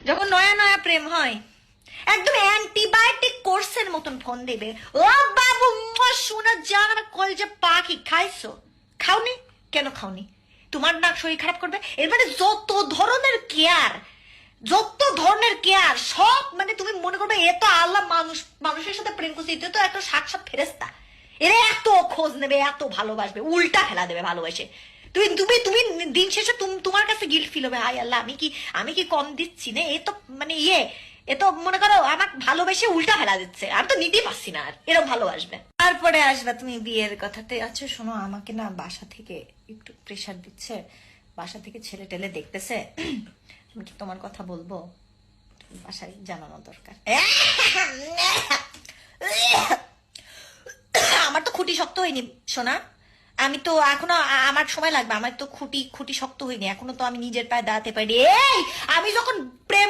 যখন নয়া নয়া প্রেম হয় একদম অ্যান্টিবায়োটিক কোর্সের মতন ফোন দেবে, ও বাবু শোনা যান আমার কলজা পাখি, খাইছো? খাওনি? কেন খাওনি? তোমার না শরীর খারাপ করবে? এর মানে যত ধরনের কেয়ার, যত ধরনের কেয়ার সব, মানে তুমি মনে করবে এ তো আল্লাহ মানুষের সাথে প্রেম করছে, এটা তো একটা সাক্ষাৎ ফেরেস্তা। এরা এত খোঁজ নেবে, এত ভালোবাসবে, উল্টা ফেলা দেবে ভালোবাসে। তুমি তুমি তুমি দিন শেষে তোমার কাছে গিল্ট ফিল হবে, হাই আল্লাহ আমি কি কম দিচ্ছি না, এ তো মানে এ তো মনে করো আমাকে ভালোবেসে উল্টা ফেলা দিচ্ছে, আমি তো নিতেই পারছি না আর, এরকম ভালোবাসবে। তারপরে আসবে তুমি বিয়ের কথাতে। আচ্ছা শোনো, আমাকে না বাসা থেকে একটু প্রেশার দিচ্ছে, বাসা থেকে ছেলে টেলে দেখতেছে, আমি কি তোমার কথা বলবো? বাসায় জানানো দরকার। আমার তো খুঁটি শক্ত হয়নি সোনা, আমি তো এখনো, আমার সময় লাগবে, আমার তো খুঁটি শক্ত হয়নি এখনো, তো আমি নিজের পায়ে দাঁড়াতে পারি। এই আমি যখন প্রেম